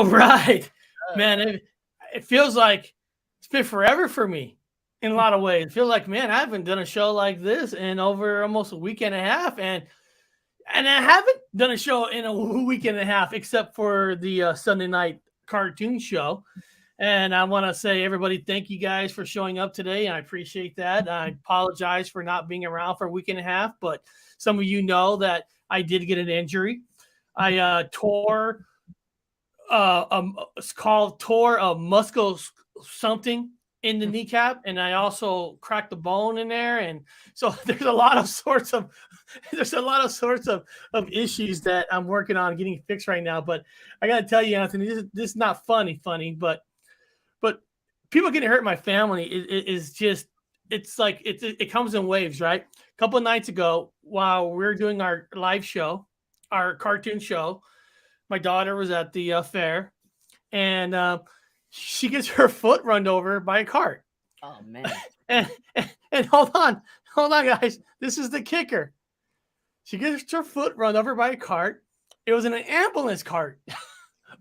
Oh, right. Man, it feels like it's been forever for me in a lot of ways. It feels like, man, I haven't done a show like this in over almost a week and a half. And I haven't done a show in a week and a half except for the Sunday night cartoon show. And I want to say, everybody, thank you guys for showing up today. I appreciate that. I apologize for not being around for a week and a half, but some of you know that I did get an injury. I tore tore a muscle something in the kneecap, and I also cracked the bone in there, and so there's a lot of sorts of issues that I'm working on getting fixed right now. But I gotta tell you, Anthony, this is not funny, but people getting hurt in my family is just, it's like it comes in waves, right? A couple of nights ago, while we were doing our live show, our cartoon show, my daughter was at the fair, and she gets her foot run over by a cart. Oh man! and hold on, guys. This is the kicker. She gets her foot run over by a cart. It was in an ambulance cart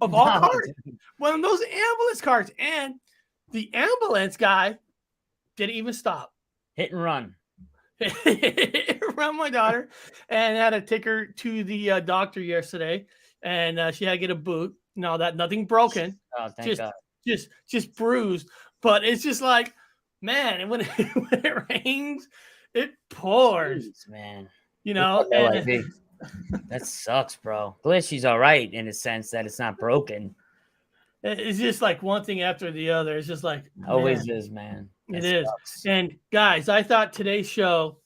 of all carts, one of those ambulance carts, and the ambulance guy didn't even stop. Hit and run. Around my daughter, and had to take her to the doctor yesterday, and she had to get a boot. No, nothing broken. Oh, thank God. Just bruised. But it's just like, man, when it rains, it pours. Jeez, man. You know, that sucks, bro. Glad she's all right in a sense that it's not broken. It's just like one thing after the other. It's just like, always is, man. It is. And guys, I thought today's show,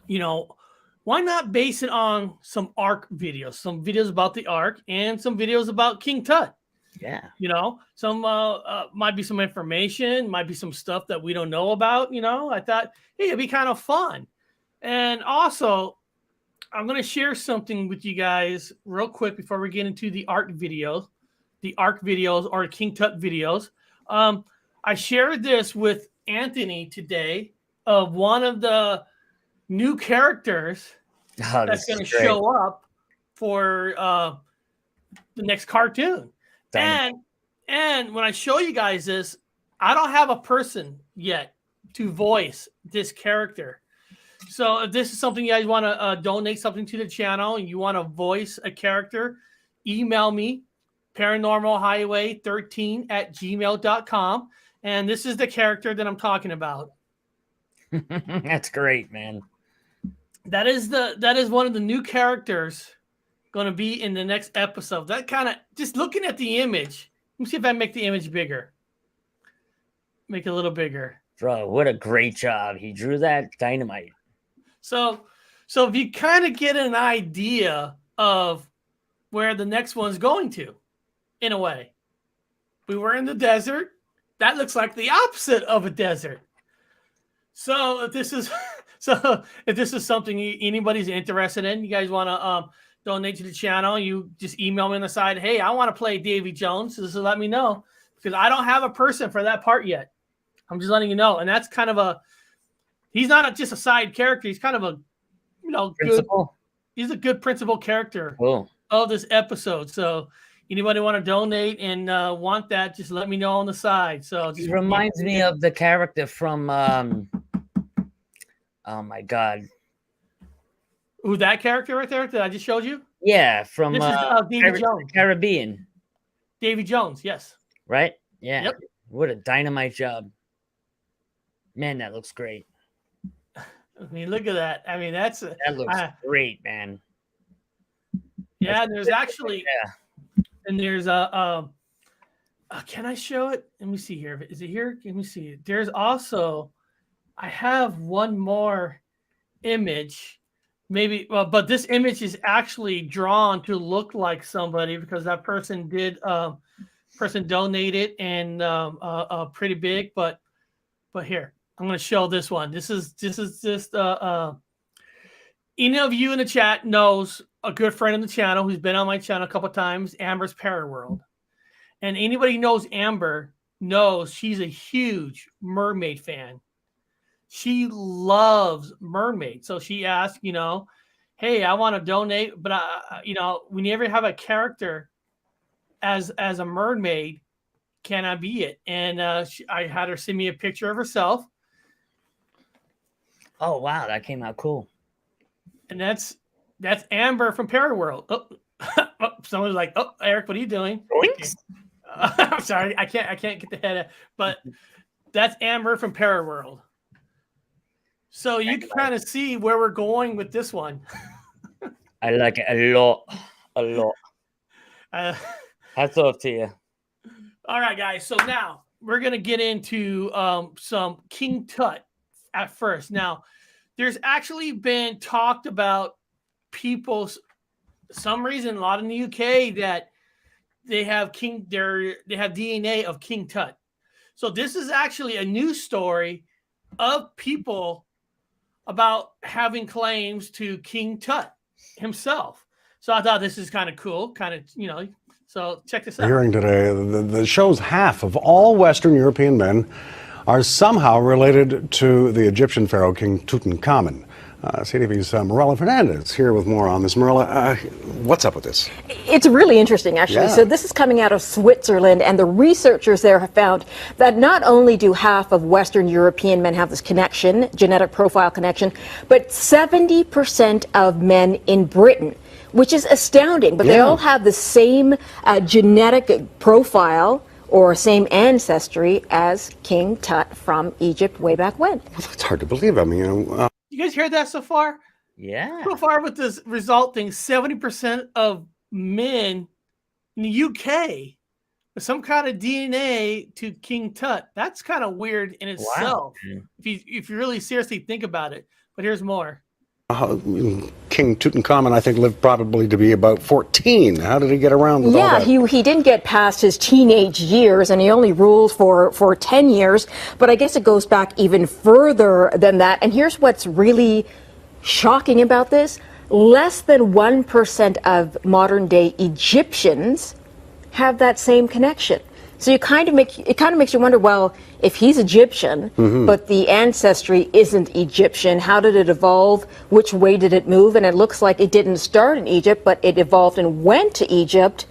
why not base it on some ARC videos, some videos about the ARC and some videos about King Tut? Yeah. Some might be some information, might be some stuff that we don't know about. I thought, hey, it'd be kind of fun. And also, I'm going to share something with you guys real quick before we get into the ARC videos or King Tut videos. I shared this with Anthony today of one of the new characters that's going to show up for the next cartoon. And when I show you guys this, I don't have a person yet to voice this character. So if this is something you guys want to donate something to the channel and you want to voice a character, email me, paranormalhighway13@gmail.com. And this is the character that I'm talking about. That's great, man. That is one of the new characters going to be in the next episode. That kind of, just looking at the image, let me see if I make the image bigger. Make it a little bigger. Bro, what a great job. He drew that dynamite. So if you kind of get an idea of where the next one's going to, in a way. We were in the desert. That looks like the opposite of a desert. So if this is something anybody's interested in, you guys want to donate to the channel, you just email me on the side, hey, I want to play Davy Jones. So let me know, because I don't have a person for that part yet. I'm just letting you know. And that's kind of he's not just a side character. He's kind of a, he's a good principal character of this episode. So anybody want to donate and want that, just let me know on the side. So it reminds me of the character from oh my God. Who, that character right there that I just showed you? Yeah, from Davy Jones. Caribbean. Davy Jones, yes. Right? Yeah. Yep. What a dynamite job. Man, that looks great. I mean, look at that. I mean, that looks great, man. Yeah, there's actually and there's can I show it? Let me see here. Is it here? Let me see. There's also, I have one more image, maybe, but this image is actually drawn to look like somebody, because that person donated and pretty big. But here, I'm going to show this one. This is just any of you in the chat knows a good friend of the channel who's been on my channel a couple times, Amber's Paraworld. And anybody who knows Amber knows she's a huge mermaid fan. She loves mermaids. So she asked, hey, I want to donate, but we never have a character as a mermaid. Can I be it? And I had her send me a picture of herself. Oh wow, that came out cool. And that's Amber from Paraworld. Oh, someone's like, "Oh, Eric, what are you doing?" I'm sorry, I can't get the head out. But that's Amber from Paraworld. So you can kind of see where we're going with this one. I like it a lot, a lot. Hats off to you. All right, guys. So now we're gonna get into some King Tut at first. Now, there's actually been talked about people's some reason a lot in the UK that they have they have DNA of King Tut. So this is actually a news story of people about having claims to King Tut himself. So I thought this is kind of cool, so check this out. Hearing today that shows half of all Western European men are somehow related to the Egyptian pharaoh King Tutankhamun. CTV's Marella Fernandez here with more on this. Marella, what's up with this? It's really interesting, actually. Yeah. So this is coming out of Switzerland, and the researchers there have found that not only do half of Western European men have this connection, genetic profile connection, but 70% of men in Britain, which is astounding. But they all have the same genetic profile or same ancestry as King Tut from Egypt way back when. Well, that's hard to believe. I mean, You guys heard that so far? Yeah. So far with this result thing, 70% of men in the UK with some kind of DNA to King Tut. That's kind of weird in itself. Wow. If you really seriously think about it. But here's more. King Tutankhamun, I think, lived probably to be about 14. How did he get around with all that? He didn't get past his teenage years, and he only ruled for 10 years. But I guess it goes back even further than that. And here's what's really shocking about this. Less than 1% of modern-day Egyptians have that same connection. So it kind of makes you wonder, well, if he's Egyptian, but the ancestry isn't Egyptian, how did it evolve? Which way did it move? And it looks like it didn't start in Egypt, but it evolved and went to Egypt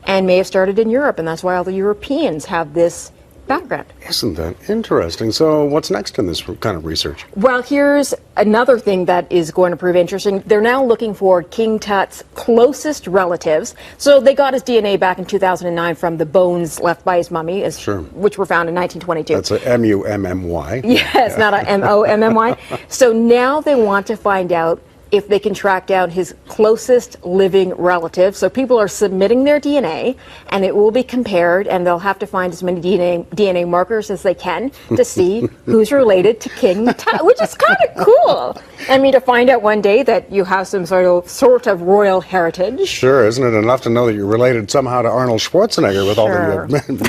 and may have started in Europe. And that's why all the Europeans have this background. Isn't that interesting? So what's next in this kind of research? Well, here's another thing that is going to prove interesting. They're now looking for King Tut's closest relatives. So they got his DNA back in 2009 from the bones left by his mummy, which were found in 1922. That's a M-U-M-M-Y. Yes, not a M-O-M-M-Y. So now they want to find out if they can track down his closest living relative. So people are submitting their DNA, and it will be compared, and they'll have to find as many DNA markers as they can to see who's related to King Tut, which is kind of cool. I mean, to find out one day that you have some sort of royal heritage. Sure, isn't it enough to know that you're related somehow to Arnold Schwarzenegger with all the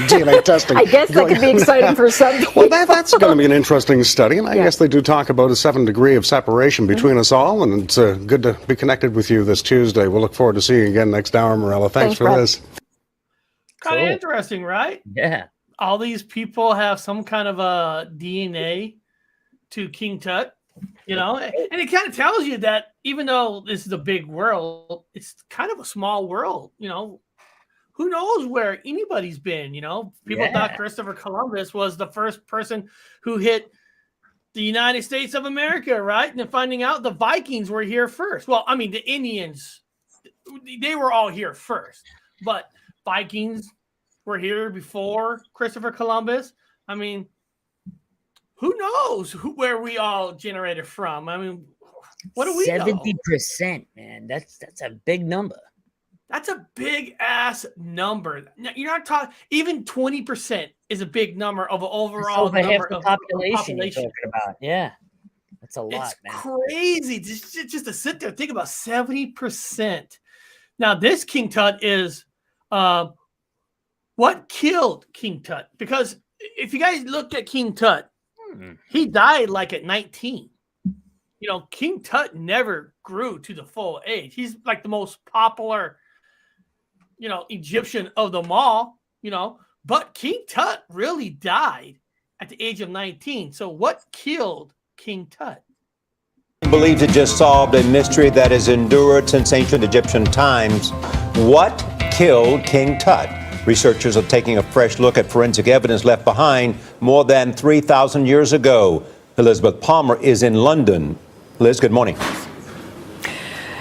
DNA testing? I guess that could be exciting for some people. Well, that's going to be an interesting study, and I guess they do talk about a 7 degree of separation between us all, and it's good to be connected with you this Tuesday. We'll look forward to seeing you again next hour, Marella. Thanks for Brad. this. Kind Cool. of interesting, right? Yeah. All these people have some kind of a DNA to King Tut, and it kind of tells you that even though this is a big world, it's kind of a small world. Who knows where anybody's been? People thought Christopher Columbus was the first person who hit the United States of America, right? And then finding out the Vikings were here first. Well, I mean, the Indians, they were all here first, but Vikings were here before Christopher Columbus. I mean, who knows where we all generated from? I mean, what do we know? 70%, man. That's a big number. That's a big ass number. Now, you're not talking, even 20% is a big number of an overall Over half number the of population you're talking about. Yeah. That's a lot, it's man. crazy just to sit there and think about 70%. Now, this King Tut is what killed King Tut? Because if you guys looked at King Tut, he died like at 19. King Tut never grew to the full age. He's like the most popular, Egyptian of them all, but King Tut really died at the age of 19. So what killed King Tut? Believes it just solved a mystery that has endured since ancient Egyptian times. What killed King Tut? Researchers are taking a fresh look at forensic evidence left behind more than 3,000 years ago. Elizabeth Palmer is in London. Liz, good morning.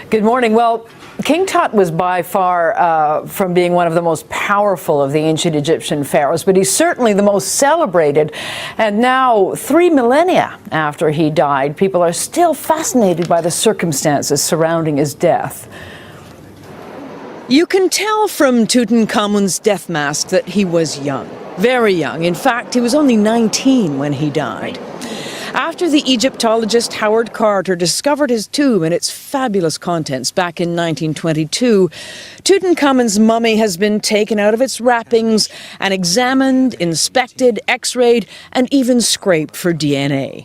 Good morning. Well, King Tut was by far from being one of the most powerful of the ancient Egyptian pharaohs, but he's certainly the most celebrated. And now, 3 millennia after he died, people are still fascinated by the circumstances surrounding his death. You can tell from Tutankhamun's death mask that he was young, very young. In fact, he was only 19 when he died. After the Egyptologist Howard Carter discovered his tomb and its fabulous contents back in 1922, Tutankhamun's mummy has been taken out of its wrappings and examined, inspected, x-rayed, and even scraped for DNA.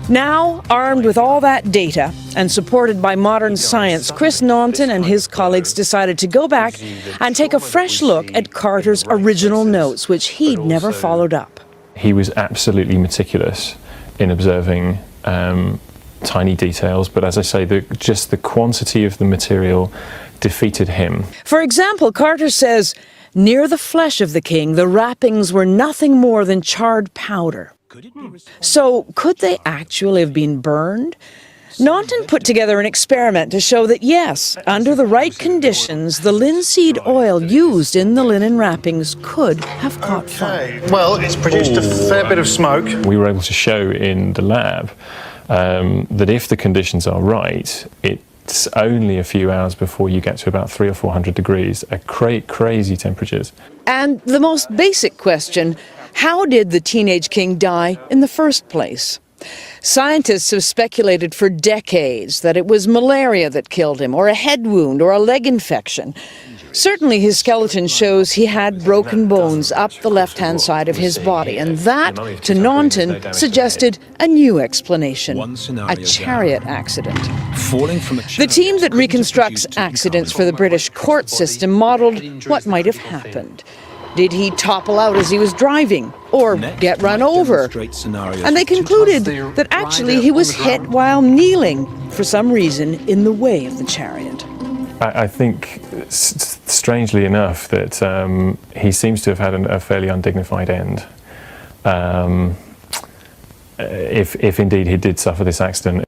Now, armed with all that data and supported by modern science, Chris Naunton and his colleagues decided to go back and take a fresh look at Carter's original notes, which he'd never followed up. He was absolutely meticulous in observing tiny details, but as I say, just the quantity of the material defeated him. For example, Carter says, near the flesh of the king, the wrappings were nothing more than charred powder. So, could they actually have been burned? Naunton put together an experiment to show that, yes, under the right conditions, the linseed oil used in the linen wrappings could have caught fire. Well, it's produced a fair bit of smoke. We were able to show in the lab that if the conditions are right, it's only a few hours before you get to about 300 or 400 degrees, crazy temperatures. And the most basic question, how did the teenage king die in the first place? Scientists have speculated for decades that it was malaria that killed him, or a head wound, or a leg infection. Certainly his skeleton shows he had broken bones up the left-hand side of his body, and that, to Naunton, suggested a new explanation, a chariot accident. The team that reconstructs accidents for the British court system modelled what might have happened. Did he topple out as he was driving, or get run over? And they concluded that actually he was hit while kneeling, for some reason, in the way of the chariot. I think, strangely enough, that he seems to have had a fairly undignified end. If indeed he did suffer this accident.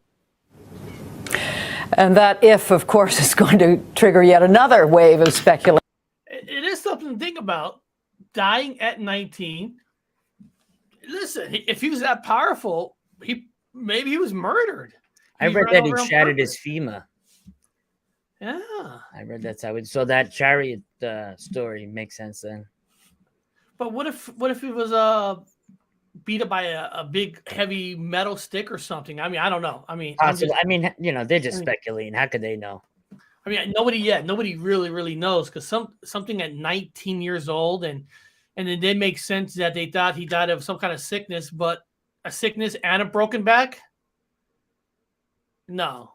And that if, of course, is going to trigger yet another wave of speculation. It is something to think about. Dying at 19. Listen, if he was that powerful, maybe he was murdered. I read that he shattered his femur. Yeah, I read that's how it. So that chariot story makes sense then. But what if he was beat up by a big heavy metal stick or something? I mean, I don't know. I mean, they're just speculating. How could they know? I mean, nobody really knows, because something at 19 years old, and it did make sense that they thought he died of some kind of sickness, but a sickness and a broken back? No.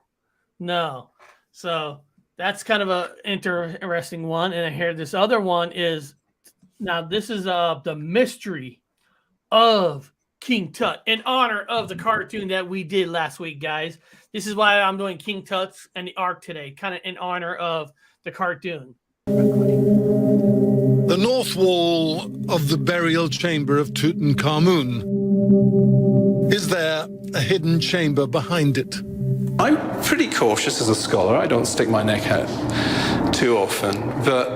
So that's kind of a interesting one. And I hear this other one is, now this is the mystery of King Tut, in honor of the cartoon that we did last week, guys. This is why I'm doing King Tut and the Ark today, kind of in honor of the cartoon. The north wall of the burial chamber of Tutankhamun. Is there a hidden chamber behind it? I'm pretty cautious as a scholar. I don't stick my neck out too often, but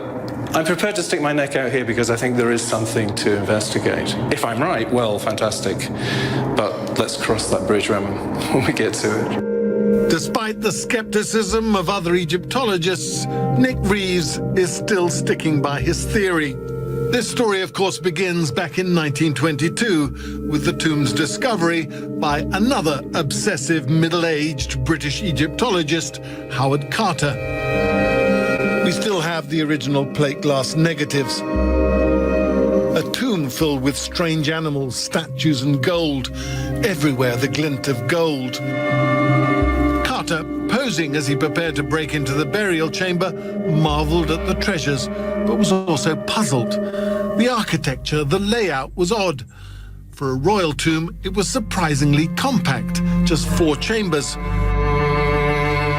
I'm prepared to stick my neck out here because I think there is something to investigate. If I'm right, well, fantastic. But let's cross that bridge when we get to it. Despite the skepticism of other Egyptologists, Nick Reeves is still sticking by his theory. This story, of course, begins back in 1922 with the tomb's discovery by another obsessive middle-aged British Egyptologist, Howard Carter. We still have the original plate glass negatives. A tomb filled with strange animals, statues and gold. Everywhere the glint of gold. Carter, posing as he prepared to break into the burial chamber, marveled at the treasures, but was also puzzled. The architecture, the layout was odd. For a royal tomb, it was surprisingly compact, just 4 chambers.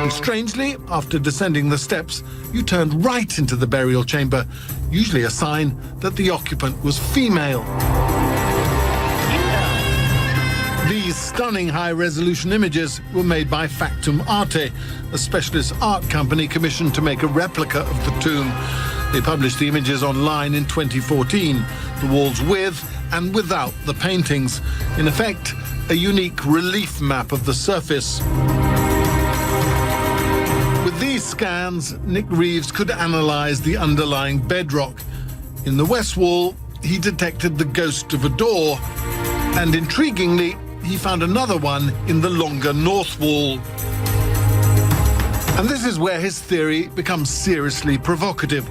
And strangely, after descending the steps, you turned right into the burial chamber, usually a sign that the occupant was female. These stunning high-resolution images were made by Factum Arte, a specialist art company commissioned to make a replica of the tomb. They published the images online in 2014, the walls with and without the paintings. In effect, a unique relief map of the surface. With these scans, Nick Reeves could analyze the underlying bedrock. In the west wall, he detected the ghost of a door, and intriguingly, he found another one in the longer north wall. And this is where his theory becomes seriously provocative.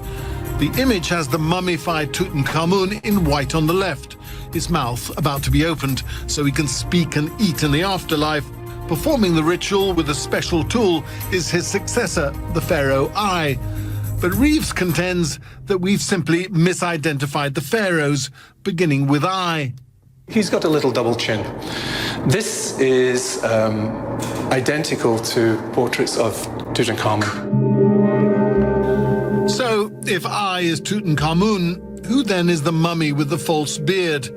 The image has the mummified Tutankhamun in white on the left, his mouth about to be opened so he can speak and eat in the afterlife. Performing the ritual with a special tool is his successor, the pharaoh Eye. But Reeves contends that we've simply misidentified the pharaohs, beginning with Eye. He's got a little double chin. This is identical to portraits of Tutankhamun. So, if Eye is Tutankhamun, who then is the mummy with the false beard?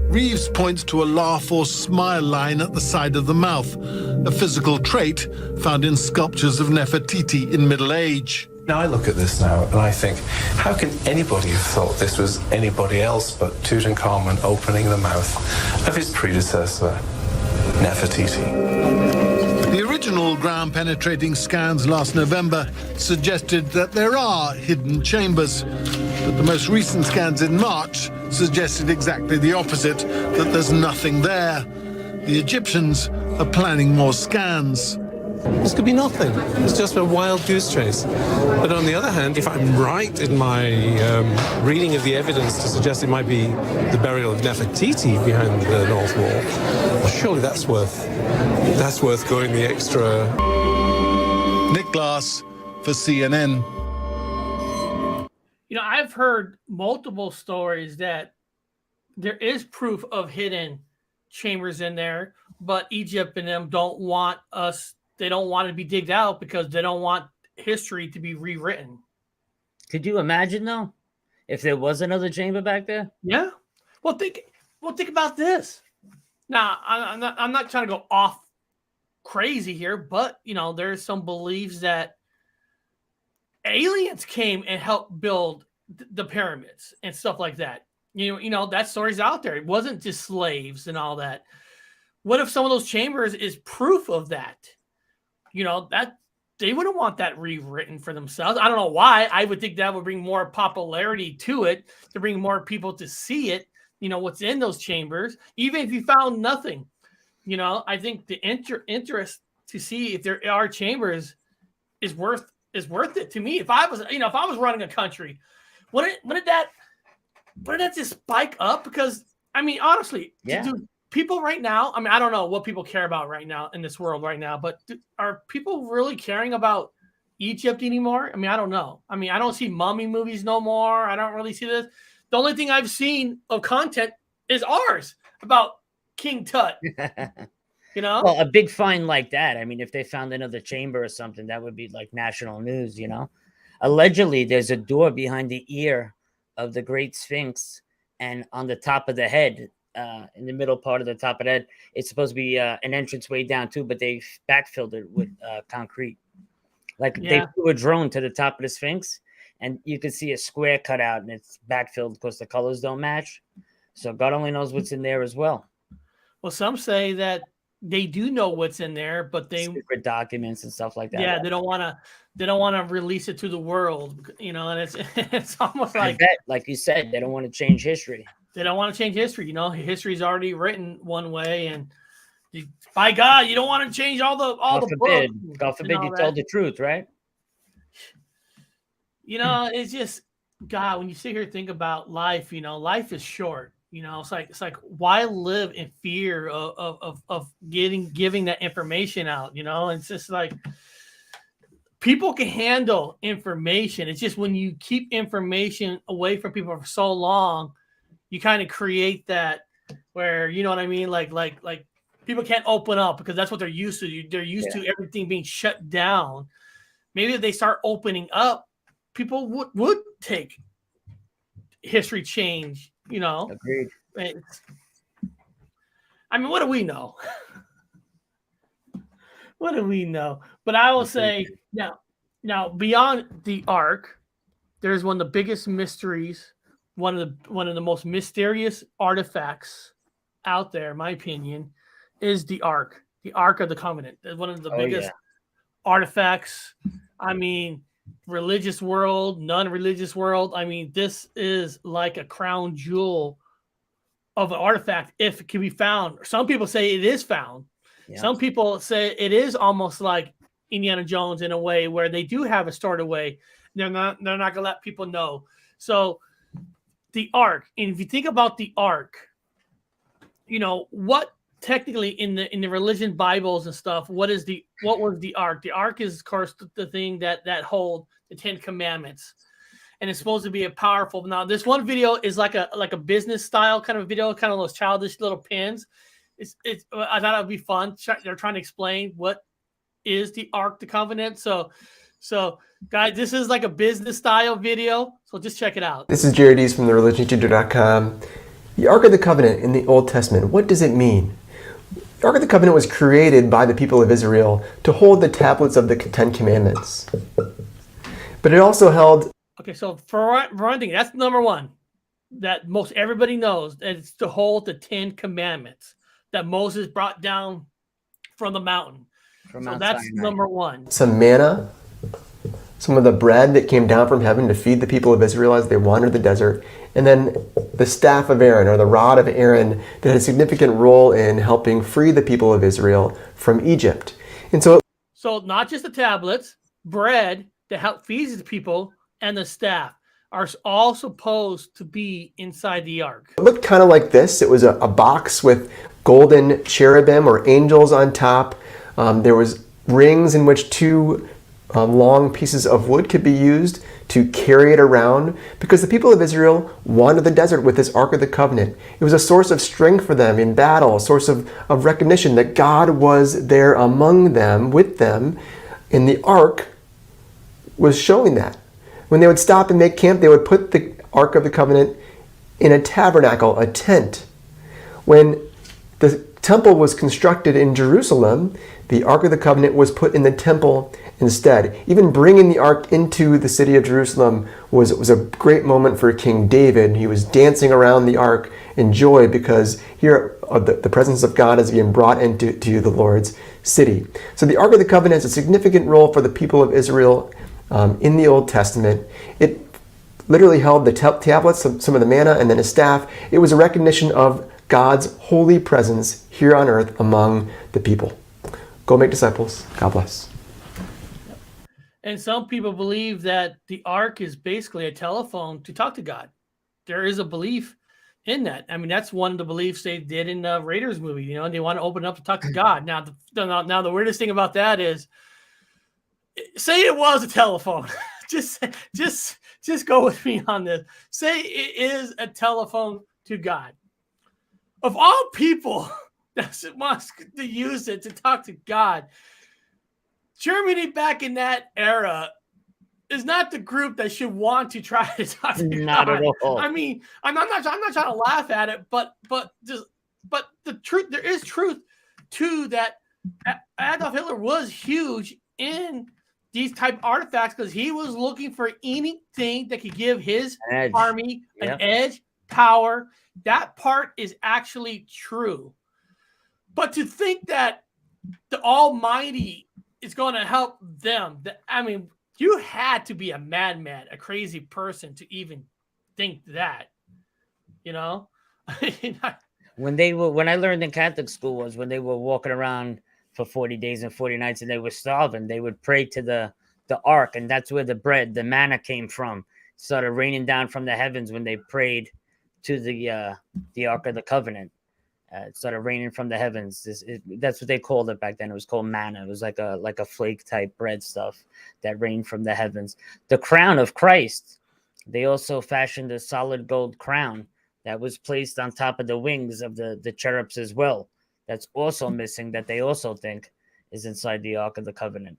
Reeves points to a laugh or smile line at the side of the mouth, a physical trait found in sculptures of Nefertiti in Middle Age. Now I look at this now and I think, how can anybody have thought this was anybody else but Tutankhamun opening the mouth of his predecessor, Nefertiti? The original ground-penetrating scans last November suggested that there are hidden chambers, but the most recent scans in March suggested exactly the opposite, that there's nothing there. The Egyptians are planning more scans. This could be nothing. It's just a wild goose chase. But on the other hand, if I'm right in my reading of the evidence to suggest it might be the burial of Nefertiti behind the North Wall, well, surely that's worth going the extra. Nick Glass for CNN. You know, I've heard multiple stories that there is proof of hidden chambers in there, but Egypt and them don't want us. They don't want it to be digged out because they don't want history to be rewritten. Could you imagine though, if there was another chamber back there? Yeah. Well, think about this. Now, I'm not trying to go off crazy here, but you know, there's some beliefs that aliens came and helped build the pyramids and stuff like that. You know that story's out there. It wasn't just slaves and all that. What if some of those chambers is proof of that? You know, that they wouldn't want that rewritten for themselves. I don't know why. I would think that would bring more popularity to it, to bring more people to see it, you know, what's in those chambers. Even if you found nothing, you know, I think the interest to see if there are chambers is worth it to me. If I was running a country, wouldn't that just spike up? Because I mean, honestly, yeah. People right now, I mean, I don't know what people care about right now in this world right now, but are people really caring about Egypt anymore? I mean, I don't know. I mean, I don't see mummy movies no more. I don't really see this. The only thing I've seen of content is ours about King Tut. You know? Well, a big find like that. I mean, if they found another chamber or something, that would be like national news, you know? Allegedly, there's a door behind the ear of the Great Sphinx, and on the top of the head, in the middle part of the top of the head, it's supposed to be an entrance way down too, but they backfilled it with concrete. Like they flew a drone to the top of the Sphinx, and you can see a square cut out, and it's backfilled because the colors don't match. So God only knows what's in there as well. Well, some say that they do know what's in there, but they secret documents and stuff like that. Yeah, they don't want to release it to the world, you know. And it's almost like I bet, like you said, they don't want to change history. They don't want to change history. You know, history's already written one way, and by God, you don't want to change all the books. God forbid you told the truth, right? You know, it's just God. When you sit here and think about life, you know, life is short. You know, it's like why live in fear of giving that information out? You know, it's just like people can handle information. It's just when you keep information away from people for so long, you kind of create that where, you know what I mean? Like people can't open up because that's what they're used to. They're used to everything being shut down. Maybe if they start opening up, people would take history change, you know. Agreed. I mean, what do we know? What do we know? But I will say now beyond the Ark, there's one of the biggest mysteries, one of the most mysterious artifacts out there, in my opinion, is the Ark of the Covenant. It's one of the biggest artifacts. I mean, religious world, non-religious world. I mean, this is like a crown jewel of an artifact if it can be found. Some people say it is found. Yeah. Some people say it is almost like Indiana Jones in a way where they do have it stored away. They're not gonna let people know. So the Ark, and if you think about the Ark, you know what technically in the religion Bibles and stuff, what was the Ark? The Ark is of course the thing that hold the 10 Commandments. And it's supposed to be a powerful. Now, this one video is like a business style kind of video, kind of those childish little pins. I thought it would be fun. They're trying to explain what is the Ark, the Covenant. So guys, this is like a business style video. So just check it out. This is Jared East from thereligionteacher.com. The Ark of the Covenant in the Old Testament. What does it mean? The Ark of the Covenant was created by the people of Israel to hold the tablets of the 10 Commandments. But it also held. Okay, so for one thing, that's number one that most everybody knows, that it's to hold the 10 Commandments that Moses brought down from the mountain. So that's Sinai. Number one. Some manna, some of the bread that came down from heaven to feed the people of Israel as they wandered the desert, and then the staff of Aaron, or the rod of Aaron, that had a significant role in helping free the people of Israel from Egypt. And so not just the tablets, bread that help feed the people, and the staff are all supposed to be inside the Ark. It looked kind of like this. It was a box with golden cherubim or angels on top. There was rings in which two long pieces of wood could be used to carry it around, because the people of Israel wandered the desert with this Ark of the Covenant. It was a source of strength for them in battle, a source of recognition that God was there among them, with them, and the Ark was showing that. When they would stop and make camp, they would put the Ark of the Covenant in a tabernacle, a tent. When the temple was constructed in Jerusalem, the Ark of the Covenant was put in the temple instead. Even bringing the Ark into the city of Jerusalem was a great moment for King David. He was dancing around the Ark in joy because here the presence of God is being brought into the Lord's city. So the Ark of the Covenant has a significant role for the people of Israel in the Old Testament. It literally held the tablets, some of the manna, and then a staff. It was a recognition of God's holy presence here on earth among the people. Go make disciples. God bless. And some people believe that the Ark is basically a telephone to talk to God. There is a belief in that. I mean, that's one of the beliefs they did in the Raiders movie. You know, and they want to open up to talk to God. Now, the weirdest thing about that is, say it was a telephone. just go with me on this. Say it is a telephone to God. Of all people that wants to use it to talk to God, Germany back in that era is not the group that should want to try to talk to not God. At all. I mean, I'm not trying to laugh at it, but the truth, there is truth to that. Adolf Hitler was huge in these type artifacts because he was looking for anything that could give his army an edge, power. That part is actually true. But to think that the Almighty is going to help them, I mean, you had to be a madman, a crazy person to even think that, you know? When I learned in Catholic school was when they were walking around for 40 days and 40 nights and they were starving, they would pray to the Ark, and that's where the bread, the manna came from. Started raining down from the heavens when they prayed to the Ark of the Covenant. It started raining from the heavens. That's what they called it back then. It was called manna. It was like a flake type bread stuff that rained from the heavens. The crown of Christ, they also fashioned a solid gold crown that was placed on top of the wings of the cherubs as well. that's also missing that they also think is inside the Ark of the Covenant.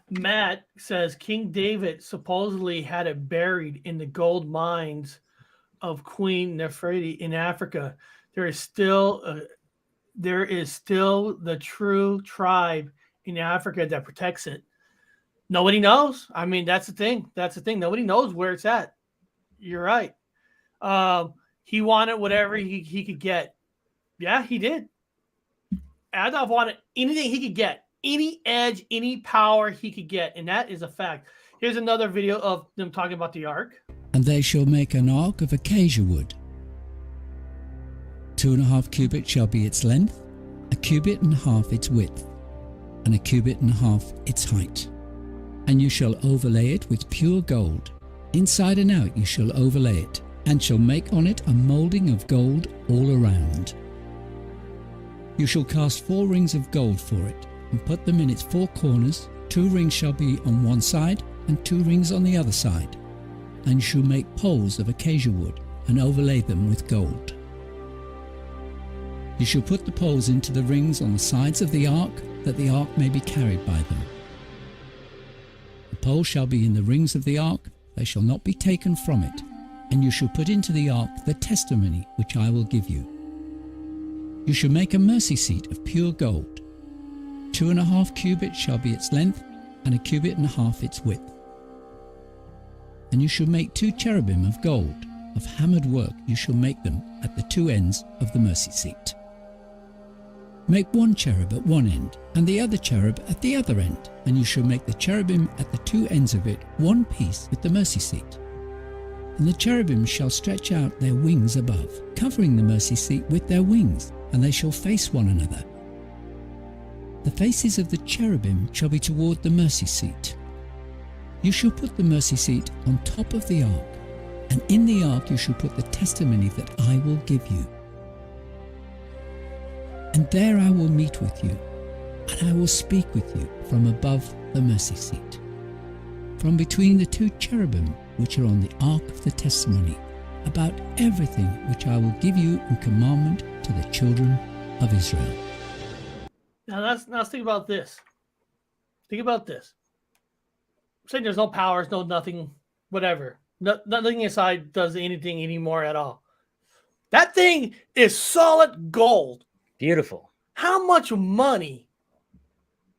Matt says King David supposedly had it buried in the gold mines of Queen Nefertiti in Africa. There is still the true tribe in Africa that protects it. Nobody knows. I mean, that's the thing. Nobody knows where it's at. You're right. He wanted whatever he could get. Yeah, he did. Adolf wanted anything he could get. Any edge, any power he could get. And that is a fact. Here's another video of them talking about the ark. And they shall make an ark of acacia wood. 2.5 cubits shall be its length, 1.5 cubits its width, and 1.5 cubits its height. And you shall overlay it with pure gold. Inside and out you shall overlay it, and shall make on it a moulding of gold all around. You shall cast 4 rings of gold for it, and put them in its 4 corners. 2 rings shall be on one side, and 2 rings on the other side. And you shall make poles of acacia wood, and overlay them with gold. You shall put the poles into the rings on the sides of the ark, that the ark may be carried by them. The poles shall be in the rings of the ark, they shall not be taken from it. And you shall put into the ark the testimony which I will give you. You shall make a mercy seat of pure gold. 2.5 cubits shall be its length, and 1.5 cubits its width. And you shall make 2 cherubim of gold, of hammered work you shall make them at the 2 ends of the mercy seat. Make 1 cherub at one end, and the other cherub at the other end, and you shall make the cherubim at the 2 ends of it one piece with the mercy seat. And the cherubim shall stretch out their wings above, covering the mercy seat with their wings, and they shall face one another. The faces of the cherubim shall be toward the mercy seat. You shall put the mercy seat on top of the ark, and in the ark you shall put the testimony that I will give you. And there I will meet with you, and I will speak with you from above the mercy seat, from between the 2 cherubim which are on the ark of the testimony, about everything which I will give you in commandment to the children of Israel. Now let's think about this. Think about this. Saying there's no powers, no nothing, whatever. Nothing inside does anything anymore at all. That thing is solid gold. Beautiful. How much money,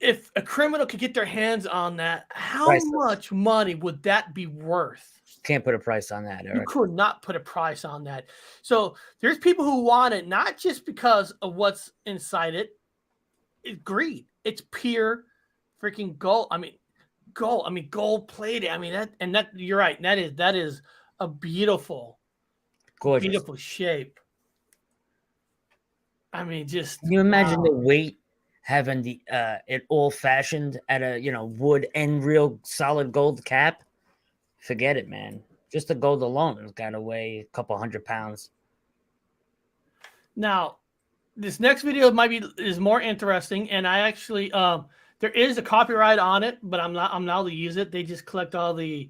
if a criminal could get their hands on that, how much money would that be worth? Can't put a price on that, Eric. You could not put a price on that. So there's people who want it not just because of what's inside it. It's greed. It's pure freaking gold. I mean, gold plated. I mean that. You're right. That is a beautiful, gorgeous, beautiful shape. I mean, just can you imagine the weight having the it all fashioned at a wood and real solid gold cap? Forget it, man. Just the gold alone has got to weigh a couple 100 pounds. Now, this next video is more interesting, and I actually there is a copyright on it, but I'm not allowed to use it. They just collect all the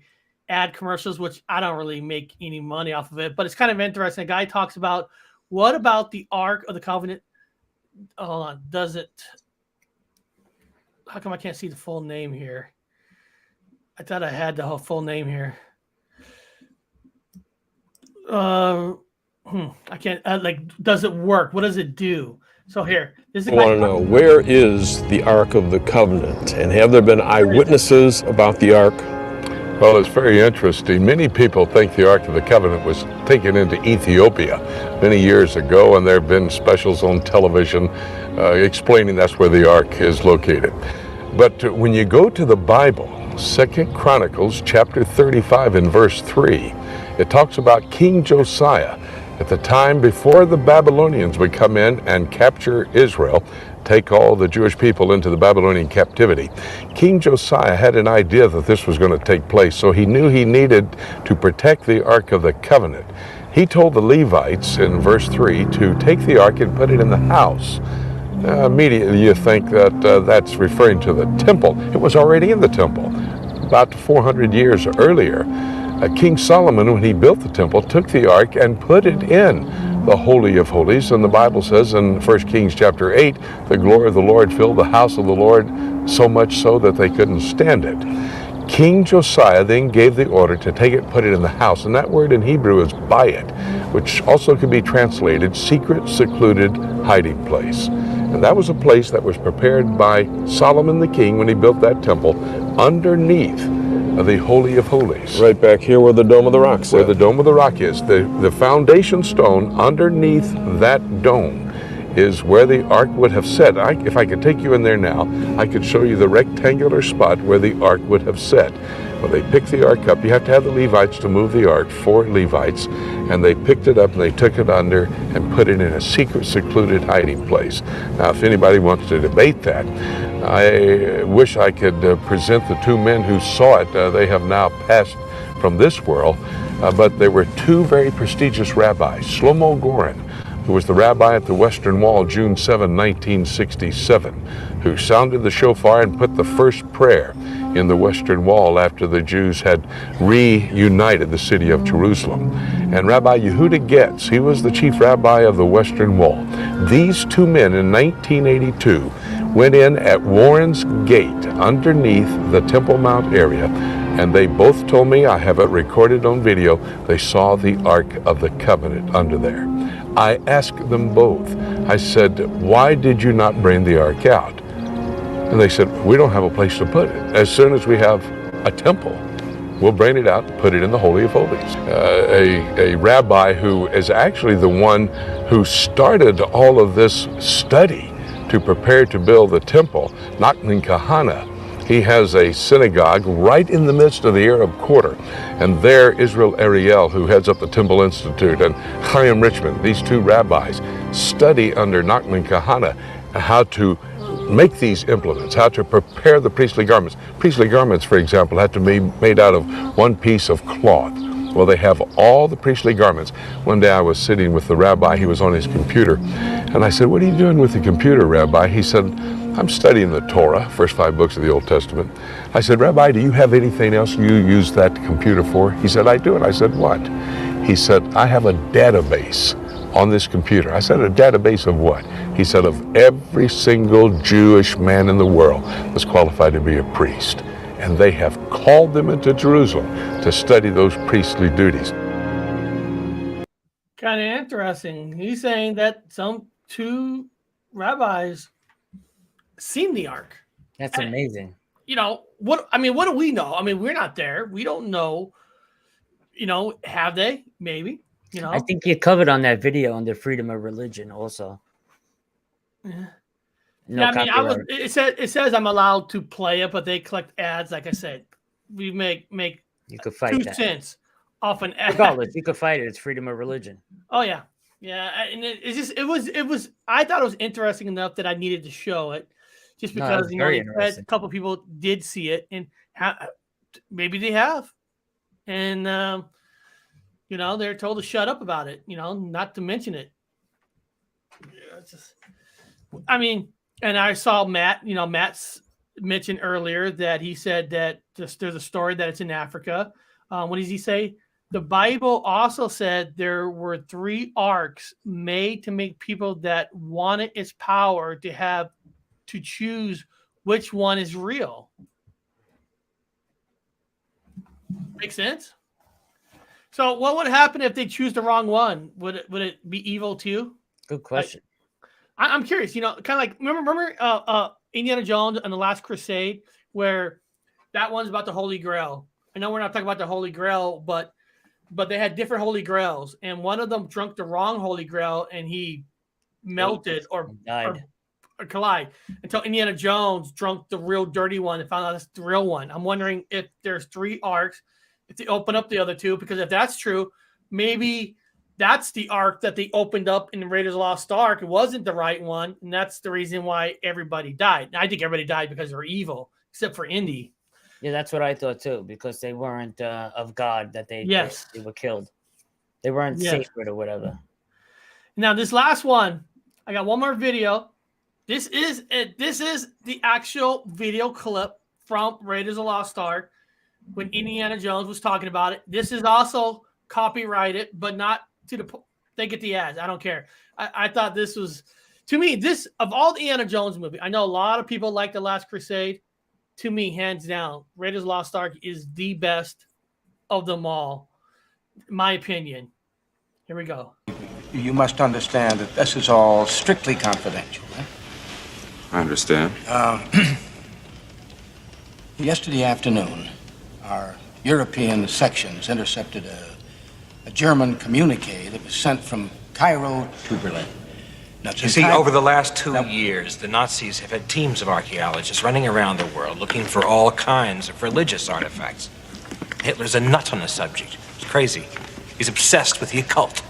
ad commercials, which I don't really make any money off of it. But it's kind of interesting. A guy talks about what about the Ark of the Covenant? Hold on, does it? How come I can't see the full name here? I thought I had the whole full name here. I can't. Does it work? What does it do? So here, this is. I want to know, where is the Ark of the Covenant, and have there been eyewitnesses about the Ark? Well, it's very interesting. Many people think the Ark of the Covenant was taken into Ethiopia many years ago, and there have been specials on television explaining that's where the Ark is located. But when you go to the Bible, 2 Chronicles chapter 35 and verse 3, it talks about King Josiah at the time before the Babylonians would come in and capture Israel, take all the Jewish people into the Babylonian captivity. King Josiah had an idea that this was going to take place, so he knew he needed to protect the Ark of the Covenant. He told the Levites in verse 3 to take the Ark and put it in the house. Immediately you think that that's referring to the temple. It was already in the temple. About 400 years earlier, King Solomon, when he built the temple, took the Ark and put it in the Holy of Holies. And the Bible says in 1 Kings chapter 8, the glory of the Lord filled the house of the Lord, so much so that they couldn't stand it. King Josiah then gave the order to take it, put it in the house. And that word in Hebrew is bayit, which also can be translated secret, secluded hiding place. And that was a place that was prepared by Solomon the king when he built that temple underneath the Holy of Holies. Right back here where the Dome of the Rock is. Where the Dome of the Rock is. The foundation stone underneath that dome is where the ark would have set. If I could take you in there now, I could show you the rectangular spot where the ark would have set. When they picked the ark up, you have to have the Levites to move the ark, 4 Levites, and they picked it up and they took it under and put it in a secret, secluded hiding place. Now, if anybody wants to debate that, I wish I could present the 2 men who saw it. They have now passed from this world, but there were 2 very prestigious rabbis, Shlomo Goren, who was the rabbi at the Western Wall June 7, 1967, who sounded the shofar and put the first prayer in the Western Wall after the Jews had reunited the city of Jerusalem. And Rabbi Yehuda Getz, he was the chief rabbi of the Western Wall. These 2 men in 1982 went in at Warren's Gate underneath the Temple Mount area, and they both told me, I have it recorded on video, they saw the Ark of the Covenant under there. I asked them both, I said, why did you not bring the ark out? And they said, we don't have a place to put it. As soon as we have a temple, we'll bring it out and put it in the Holy of Holies. A rabbi who is actually the one who started all of this study to prepare to build the temple, Nachman Kahana, he has a synagogue right in the midst of the Arab quarter. And there, Israel Ariel, who heads up the Temple Institute, and Chaim Richmond, these 2 rabbis, study under Nachman Kahana how to make these implements, how to prepare the priestly garments. Priestly garments, for example, had to be made out of 1 piece of cloth. Well, they have all the priestly garments. One day I was sitting with the rabbi, he was on his computer, and I said, what are you doing with the computer, Rabbi? He said, I'm studying the Torah, first 5 books of the Old Testament. I said, Rabbi, do you have anything else you use that computer for? He said, I do. And I said, what? He said, I have a database on this computer. I said, a database of what? He said, of every single Jewish man in the world that's qualified to be a priest. And they have called them into Jerusalem to study those priestly duties. Kind of interesting. He's saying that some 2 rabbis seen the ark. That's amazing. You know, what do we know? I mean, we're not there. We don't know, have they? Maybe, I think you covered on that video under freedom of religion also. Yeah. No copyright. It says I'm allowed to play it, but they collect ads. Like I said, we make you could fight 2 that. cents off an ad. Regardless, you could fight it. It's freedom of religion. Oh yeah. And it was. I thought it was interesting enough that I needed to show it, just because a couple people did see it, and maybe they have, and they're told to shut up about it. Not to mention it. And I saw Matt. Matt's mentioned earlier that he said that there's a story that it's in Africa. What does he say? The Bible also said there were 3 arks made to make people that wanted its power to choose which one is real. Makes sense? So what would happen if they choose the wrong one? Would it be evil too? Good question. I'm curious, kind of like, remember Indiana Jones and the Last Crusade, where that one's about the Holy Grail. I know we're not talking about the Holy Grail, but they had different Holy Grails, and one of them drunk the wrong Holy Grail, and he melted or died or collide until Indiana Jones drunk the real dirty one and found out it's the real one. I'm wondering if there's 3 arcs, if they open up the other 2, because if that's true, maybe that's the arc that they opened up in Raiders of the Lost Ark. It wasn't the right one, and that's the reason why everybody died. I think everybody died because they were evil, except for Indy. Yeah, that's what I thought too, because they weren't of God, that they were killed. They weren't sacred or whatever. Now, this last one, I got one more video. This is the actual video clip from Raiders of the Lost Ark when Indiana Jones was talking about it. This is also copyrighted, but not to the They get the ads. I don't care. I thought this was, to me, this of all the Indiana Jones movie. I know a lot of people like The Last Crusade. To me, hands down, Raiders of the Lost Ark is the best of them all, in my opinion. Here we go. You must understand that this is all strictly confidential. Eh? I understand. Yesterday afternoon, our European sections intercepted a German communique that was sent from Cairo to Berlin. Now, You see, over the last 2 years, the Nazis have had teams of archaeologists running around the world looking for all kinds of religious artifacts. Hitler's a nut on the subject. He's crazy. He's obsessed with the occult.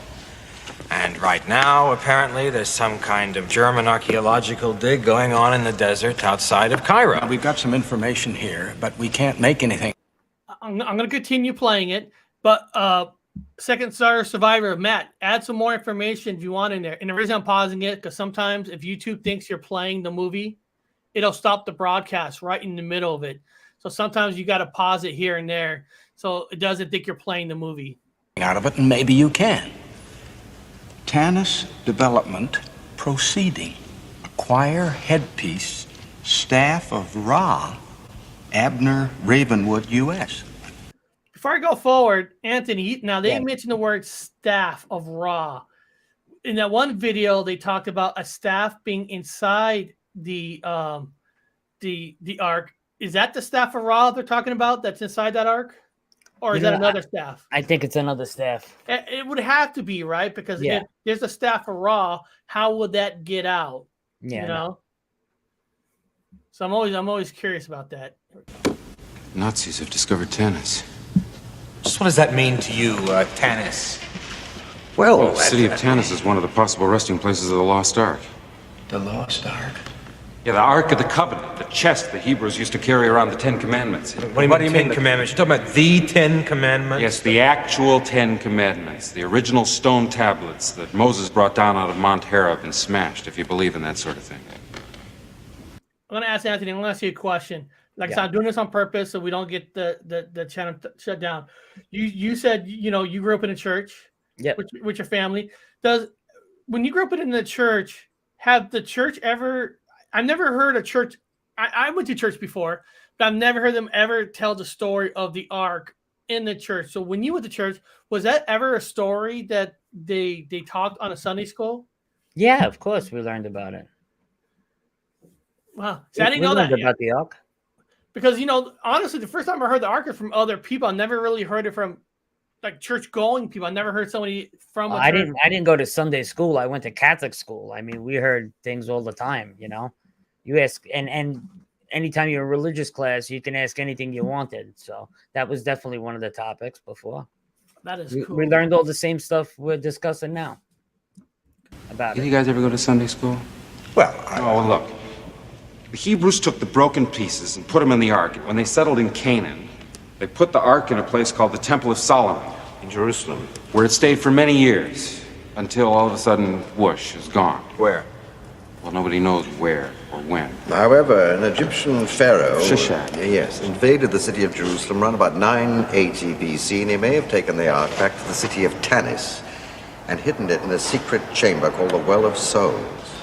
And right now, apparently, there's some kind of German archaeological dig going on in the desert outside of Cairo. Now, we've got some information here, but we can't make anything. I'm going to continue playing it, but Second Star Survivor, Matt, add some more information if you want in there. And the reason I'm pausing it, because sometimes if YouTube thinks you're playing the movie, it'll stop the broadcast right in the middle of it. So sometimes you got to pause it here and there so it doesn't think you're playing the movie. Out of it, and maybe you can. Tanis development proceeding. Acquire headpiece, staff of Ra, Abner Ravenwood, U.S. Before I go forward, Anthony, now they mentioned the word staff of Ra. In that one video, they talked about a staff being inside the ark. Is that the staff of Ra they're talking about that's inside that ark? Or is that another staff? I think it's another staff. It would have to be, right? Because if there's a staff of Ra, how would that get out? Yeah. You know? So I'm always curious about that. Nazis have discovered Tanis. Just what does that mean to you, Tanis? Well, the city of Tanis is one of the possible resting places of the Lost Ark. The Lost Ark? Yeah, the Ark of the Covenant, the chest the Hebrews used to carry around the Ten Commandments. What do you mean, Commandments? You're talking about the Ten Commandments? Yes, the actual Ten Commandments, the original stone tablets that Moses brought down out of Mount Horeb and smashed, if you believe in that sort of thing. I'm going to ask Anthony, I'm going to ask you a question. Like I said, I'm doing this on purpose so we don't get the channel shut down. You said, you grew up in a church with your family. When you grew up in the church, have the church ever... I've never heard a church... I went to church before, but I've never heard them ever tell the story of the ark in the church. So when you went to church, was that ever a story that they talked on a Sunday school? Yeah, of course we learned about it. Wow. So I didn't know that about the ark. Because, honestly, the first time I heard the ark is from other people. I never really heard it from like church-going people. I never heard somebody from a church. I didn't go to Sunday school. I went to Catholic school. I mean, we heard things all the time, You ask, and anytime you're in a religious class, you can ask anything you wanted. So that was definitely one of the topics before. That is cool. We learned all the same stuff we're discussing now about Did you guys ever go to Sunday school? Well, look. The Hebrews took the broken pieces and put them in the ark. When they settled in Canaan, they put the ark in a place called the Temple of Solomon in Jerusalem, where it stayed for many years until all of a sudden, whoosh, is gone. Where? Well, nobody knows where or when. However, an Egyptian pharaoh... Shishak. Yes, invaded the city of Jerusalem around about 980 BC, and he may have taken the ark back to the city of Tanis and hidden it in a secret chamber called the Well of Souls.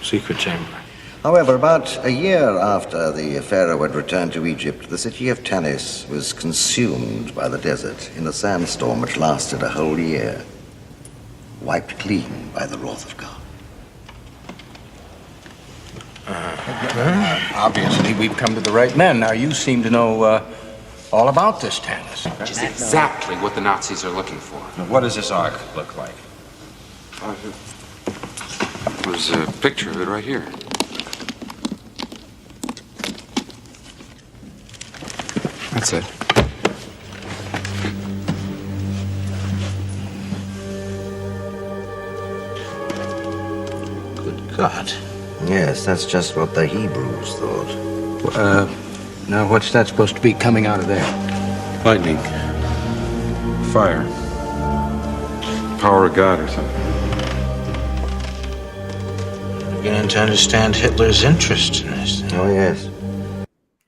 Secret chamber. However, about a year after the pharaoh had returned to Egypt, the city of Tanis was consumed by the desert in a sandstorm which lasted a whole year, wiped clean by the wrath of God. Obviously, we've come to the right men. Now, you seem to know all about this, Tanis. Which is exactly what the Nazis are looking for. Now, what does this ark look like? There's a picture of it right here. That's it. Good God. Yes, that's just what the Hebrews thought. Now what's that supposed to be coming out of there? Lightning. Fire. Power of God or something. Beginning to understand Hitler's interest in this. Oh, yes.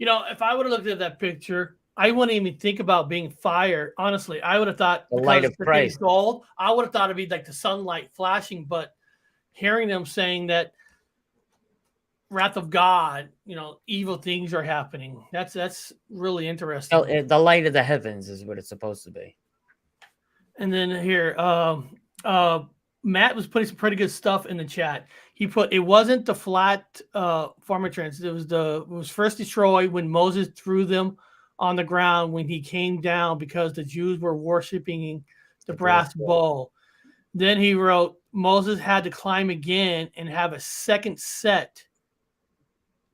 If I would have looked at that picture, I wouldn't even think about being fire. Honestly, I would have thought The light because of the thing's Christ. gold, I would have thought it'd be like the sunlight flashing. But hearing them saying that wrath of God, evil things are happening. That's really interesting. The light of the heavens is what it's supposed to be. And then here, Matt was putting some pretty good stuff in the chat. He put, it wasn't the flat formatrans. It was first destroyed when Moses threw them on the ground when he came down because the Jews were worshiping the brass bowl. Then he wrote, Moses had to climb again and have a second set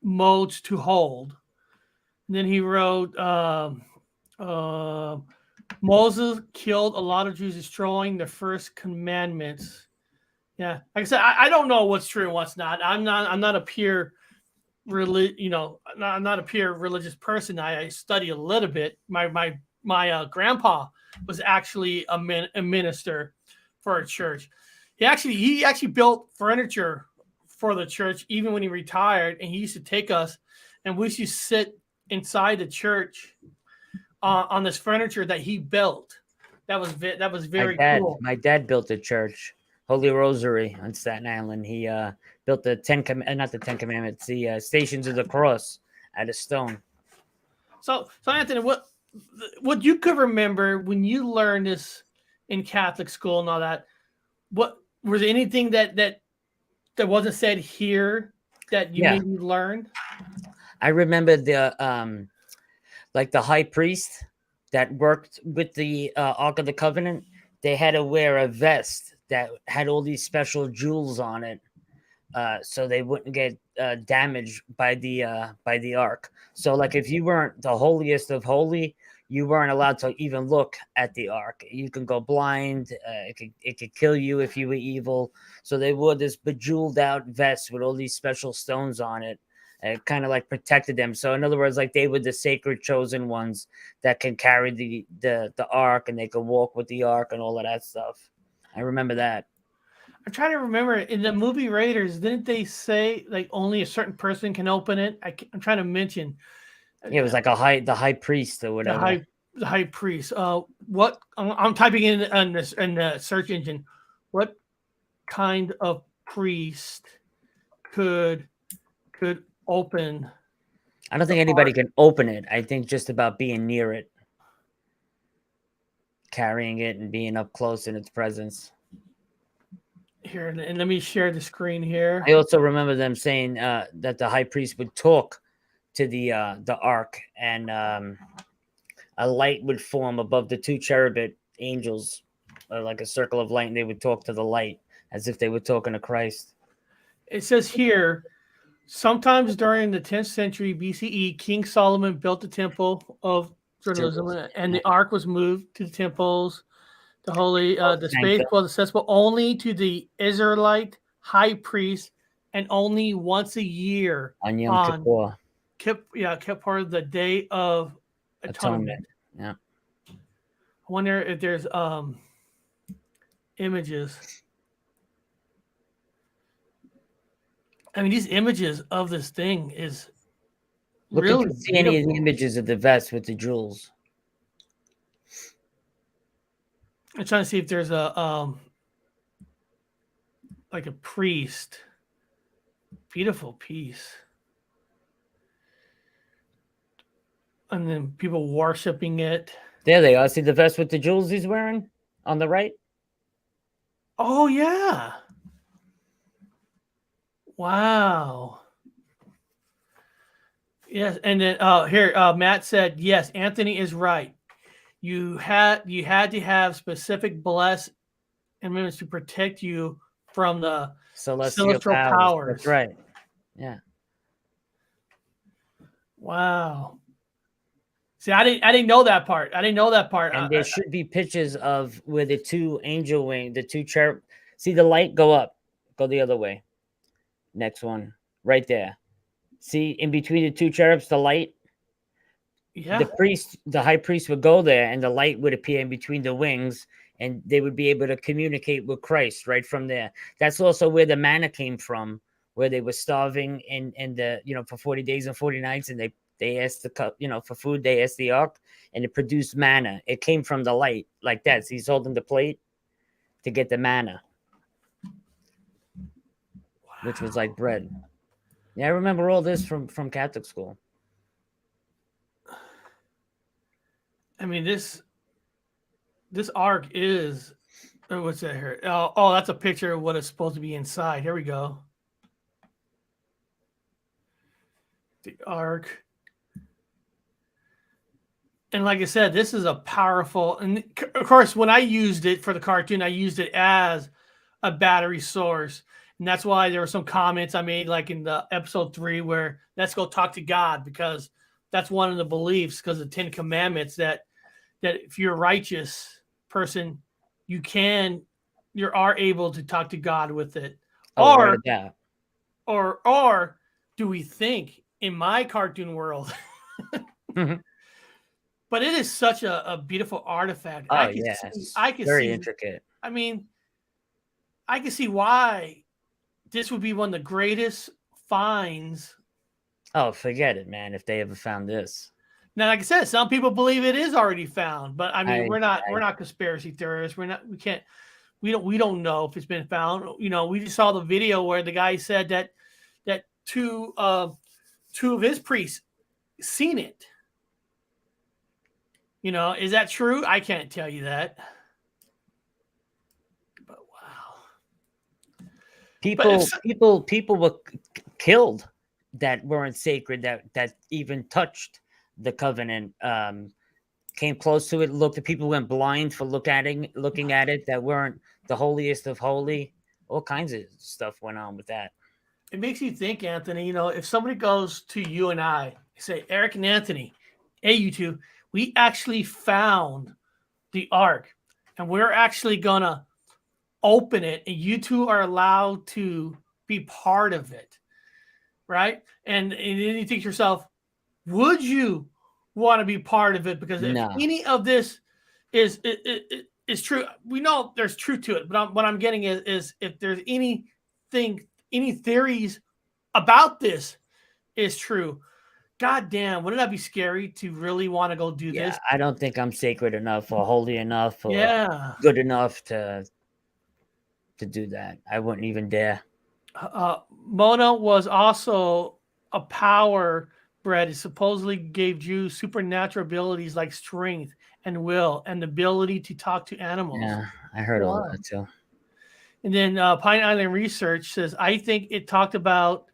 modes to hold. And then he wrote, Moses killed a lot of Jews, destroying the first commandments. Yeah, like I said, I don't know what's true and what's not. I'm not a pure I'm not a pure religious person. I study a little bit. My grandpa was actually a minister for a church. He actually built furniture for the church even when he retired, and he used to take us, and we used to sit inside the church on this furniture that he built. That was very cool. My dad built a church, Holy Rosary on Staten Island. He built the not the Ten Commandments, the Stations of the Cross out of stone. So Anthony, what you could remember when you learned this in Catholic school and all that? What was there anything that wasn't said here that you maybe learned? I remember the like the high priest that worked with the Ark of the Covenant. They had to wear a vest that had all these special jewels on it, so they wouldn't get damaged by the Ark. So, like, if you weren't the holiest of holy, you weren't allowed to even look at the Ark. You can go blind. It could kill you if you were evil. So they wore this bejeweled out vest with all these special stones on it. It kind of like protected them. So in other words, like they were the sacred chosen ones that can carry the Ark, and they could walk with the Ark and all of that stuff. I remember that. I'm trying to remember in the movie Raiders, didn't they say like only a certain person can open it? I'm trying to mention. Yeah, it was like the high priest or whatever. The high priest. What I'm typing in the search engine. What kind of priest could open? I don't think anybody can open it. I think just about being near it, carrying it, and being up close in its presence. Here, and let me share the screen here. I also remember them saying that the high priest would talk to the Ark, and a light would form above the two cherubim angels, like a circle of light, and they would talk to the light as if they were talking to Christ. It says here, sometimes during the 10th century BCE, King Solomon built the Temple of Jerusalem, and the Ark was moved to the temples. The holy, the space was accessible only to the Israelite high priest, and only once a year on Yom Kippur. Kippur, the Day of Atonement. Yeah. I wonder if there's images. I mean, these images of this thing is Look really if you see any of the images of the vest with the jewels. I'm trying to see if there's a like a priest. Beautiful piece. And then people worshiping it. There they are. See the vest with the jewels he's wearing on the right? Oh, yeah. Wow. Yes. And then here, Matt said, yes, Anthony is right. You had to have specific bless and minutes to protect you from the celestial powers. That's right. Yeah. Wow. See, I didn't know that part. And there should be pictures of where the two angel wing, the two cherub. See the light go up, go the other way. Next one, right there. See in between the two cherubs, the light. Yeah. The high priest would go there, and the light would appear in between the wings, and they would be able to communicate with Christ right from there. That's also where the manna came from, where they were starving in the for 40 days and 40 nights, and They asked for food. They asked the ark, and it produced manna. It came from the light like that. So he's holding the plate to get the manna, which was like bread. Yeah, I remember all this from Catholic school. I mean, this ark is, what's that here? Oh, that's a picture of what it's supposed to be inside. Here we go. The ark. And like I said, this is a powerful, and of course, when I used it for the cartoon, I used it as a battery source. And that's why there were some comments I made, like in the episode 3, where let's go talk to God, because that's one of the beliefs, because of the 10 Commandments, that if you're a righteous person, you are able to talk to God with it. Or do we think in my cartoon world? But it is such a beautiful artifact. Oh, I can very see, intricate. I mean, I can see why this would be one of the greatest finds. Oh, forget it, man. If they ever found this. Now, like I said, some people believe it is already found, but I mean, we're not conspiracy theorists. We don't know if it's been found. You know, we just saw the video where the guy said that two of his priests seen it. You know, is that true? I can't tell you that. But wow. People were killed that weren't sacred, that even touched the covenant, came close to it, looked at people, went blind for looking at it, that weren't the holiest of holy. All kinds of stuff went on with that. It makes you think, Anthony, you know, if somebody goes to you and I, say, Eric and Anthony, hey, you two, we actually found the ark, and we're actually going to open it, and you two are allowed to be part of it, right? And then you think to yourself, would you want to be part of it? Because if any of this is true, we know there's truth to it, but what I'm getting is if there's any theories about this is true, God damn, wouldn't that be scary to really want to go do this? I don't think I'm sacred enough or holy enough or good enough to do that. I wouldn't even dare. Mona was also a power bread. It supposedly gave Jews supernatural abilities like strength and will and the ability to talk to animals. Yeah, I heard all that too. And then Pine Island Research says, I think it talk about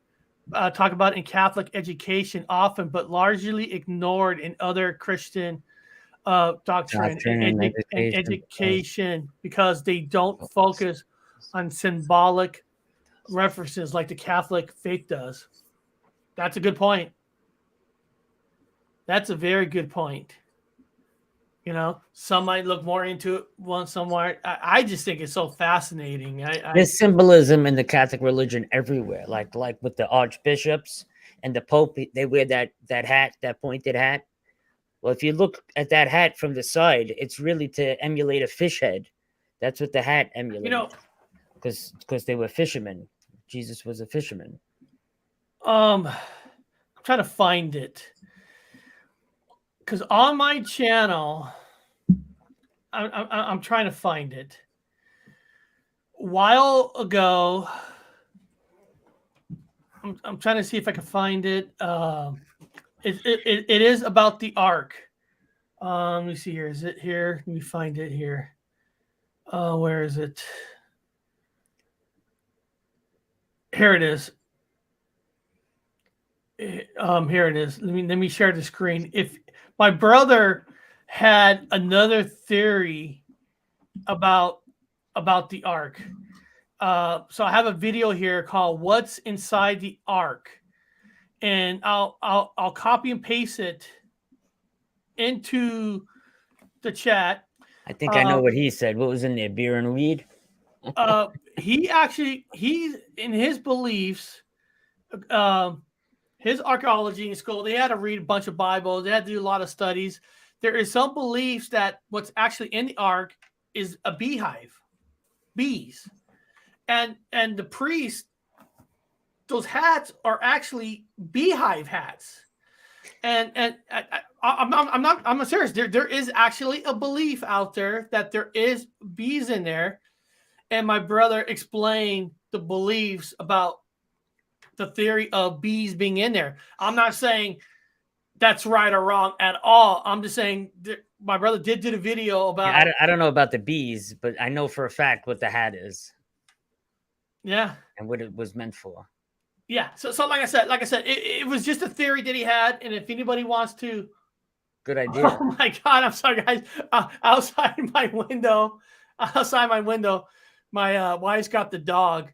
in Catholic education often, but largely ignored in other Christian doctrine and education because they don't focus on symbolic references like the Catholic faith does. That's a good point. That's a very good point. You know, some might look more into it, one somewhere. I just think it's so fascinating. There's symbolism in the Catholic religion everywhere, like with the archbishops and the Pope. They wear that hat, that pointed hat. Well, if you look at that hat from the side, it's really to emulate a fish head. That's what the hat emulates. You know, because they were fishermen. Jesus was a fisherman. I'm trying to find it. Because on my channel, I'm trying to find it. A while ago, I'm trying to see if I can find it. It is about the ark. Let me see here. Is it here? Let me find it here. Where is it? Here it is. Here it is. Let me share the screen. If my brother had another theory about the ark. So I have a video here called "What's Inside the Ark," and I'll copy and paste it into the chat. I think I know what he said. What was in there? Beer and weed? He's in his beliefs. His archaeology in school, they had to read a bunch of Bibles. They had to do a lot of studies. There is some beliefs that what's actually in the ark is a beehive, bees. And the priests, those hats are actually beehive hats. I'm not serious. There is actually a belief out there that there is bees in there, and my brother explained the beliefs about the theory of bees being in there. I'm not saying that's right or wrong at all. I'm just saying my brother did a video about. Yeah, I don't know about the bees, but I know for a fact what the hat is. Yeah, and what it was meant for. Yeah. So like I said, it was just a theory that he had, and if anybody wants to. Good idea. Oh my God! I'm sorry, guys. Outside my window, my wife's got the dog.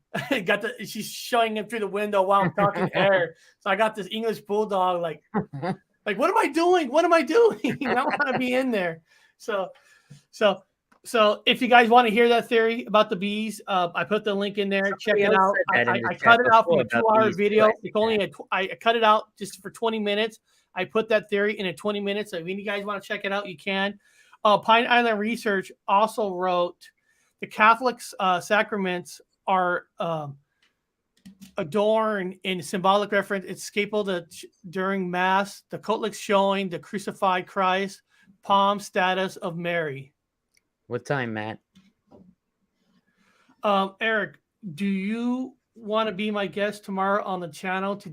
She's showing him through the window while I'm talking to her. So I got this English bulldog. Like, what am I doing? What am I doing? I want to be in there. So if you guys want to hear that theory about the bees, I put the link in there. Check it out. I cut it out from a 2-hour video. It's only I cut it out just for 20 minutes. I put that theory in 20 minutes. So if you guys want to check it out, you can. Pine Island Research also wrote the Catholics' sacraments are adorned in symbolic reference. It's scapula during Mass, the coatlix showing the crucified Christ, palm status of Mary. What time, Matt? Eric, do you want to be my guest tomorrow on the channel to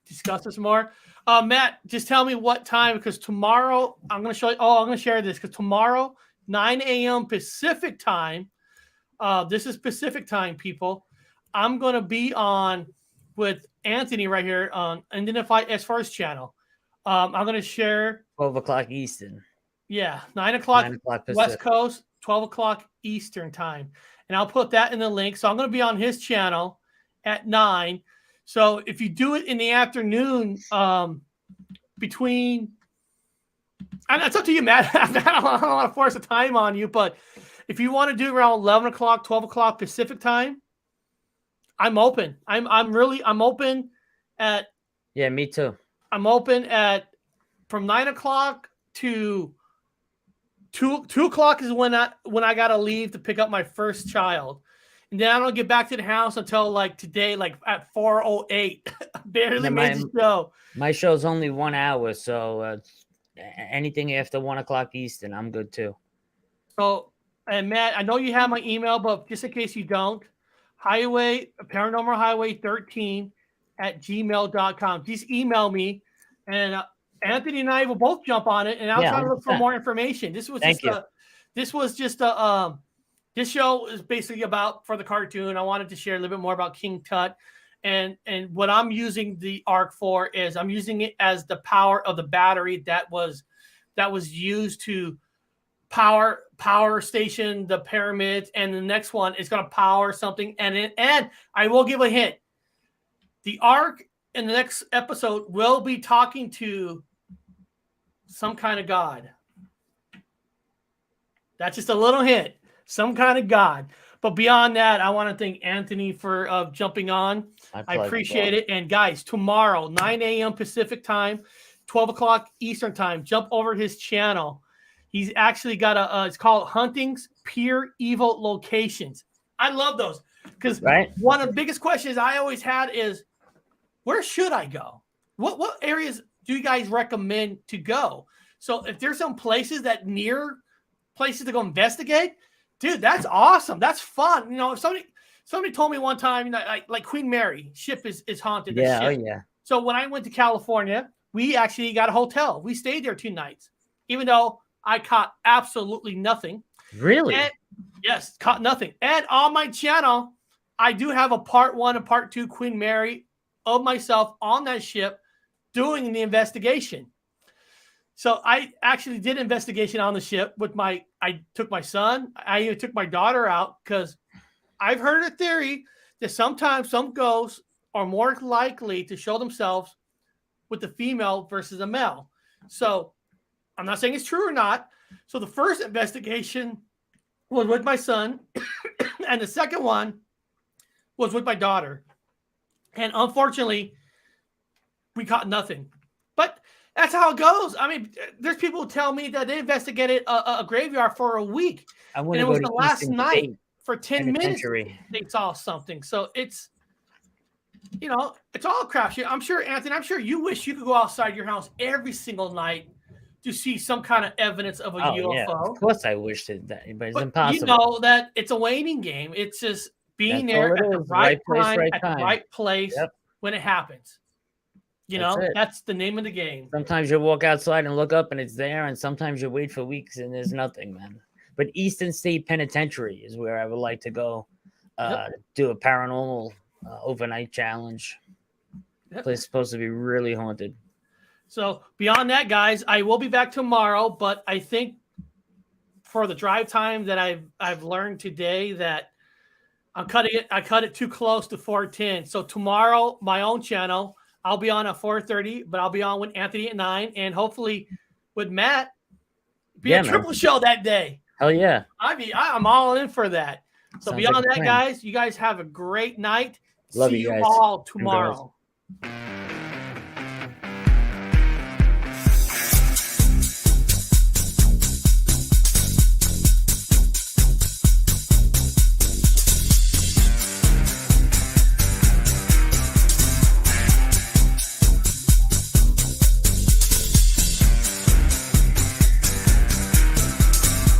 discuss this more? Matt, just tell me what time, because tomorrow I'm going to show you. I'm going to share this because tomorrow, 9 a.m. Pacific time. This is Pacific time, people. I'm going to be on with Anthony right here on Identify as First channel. I'm going to share 12 o'clock Eastern. Yeah, 9 o'clock West Coast, 12 o'clock Eastern time. And I'll put that in the link. So I'm going to be on his channel at 9. So if you do it in the afternoon, between, and it's up to you, Matt. I don't want to force a time on you, but if you want to do around 11 o'clock, 12 o'clock Pacific time, I'm open. I'm open at. Yeah, me too. I'm open at from 9 o'clock to 2 o'clock is when I gotta leave to pick up my first child, and then I don't get back to the house until like today, like at 4:08. Barely made the show. My show's only 1 hour, so anything after 1 o'clock Eastern, I'm good too. So, and Matt, I know you have my email, but just in case you don't, Paranormal Highway 13 at gmail.com. Just email me, and Anthony and I will both jump on it, and I'll try to look for more information. This show is basically about, for the cartoon, I wanted to share a little bit more about King Tut, and what I'm using the Ark for is I'm using it as the power of the battery that was used to power station the pyramids, and the next one is going to power something, and I will give a hint. The Ark in the next episode will be talking to some kind of God. That's just a little hint. Some kind of God. But beyond that, I want to thank Anthony for jumping on. I appreciate it. And guys, tomorrow, 9 a.m. Pacific time, 12 o'clock Eastern time, jump over his channel. He's actually got it's called Hunting's Pure Evil Locations. I love those because one of the biggest questions I always had is, where should I go? What areas do you guys recommend to go? So if there's some places near places to go investigate, dude, that's awesome. That's fun. You know, if somebody told me one time, like Queen Mary ship is haunted. Yeah, yeah. So when I went to California, we actually got a hotel. We stayed there 2 nights, even though I caught absolutely nothing. Really? Yes, caught nothing. And on my channel, I do have a part 1 and part 2 Queen Mary of myself on that ship doing the investigation. So I actually did investigation on the ship I took my son. I even took my daughter out because I've heard a theory that sometimes some ghosts are more likely to show themselves with the female versus a male. So I'm not saying it's true or not. So the first investigation was with my son, and the second one was with my daughter. And unfortunately, we caught nothing. But that's how it goes. I mean, there's people who tell me that they investigated a graveyard for a week. And it was the last night for 10 minutes they saw something. So you know, it's all crapshoot. I'm sure, Anthony, I'm sure you wish you could go outside your house every single night to see some kind of evidence of a UFO. Yeah, of course I wish that, but it's But impossible. you know that it's a waiting game. It's just being That's there all it at the is. right Right place, time, right at time. the right place Yep. when it happens. You That's know, it. that's the name of the game. Sometimes you walk outside and look up and it's there, and sometimes you wait for weeks and there's nothing, man. But Eastern State Penitentiary is where I would like to go do a paranormal overnight challenge. Yep. Place is supposed to be really haunted. So beyond that, guys, I will be back tomorrow, but I think for the drive time that I've learned today that I'm cutting it. I cut it too close to 4:10. So tomorrow, my own channel, I'll be on at 4:30, but I'll be on with Anthony at 9, and hopefully with Matt, be a triple show that day. Hell yeah. I'm all in for that. So Sounds beyond like a that, plan. guys, you guys have a great night. Love See you you guys. all Congrats. tomorrow.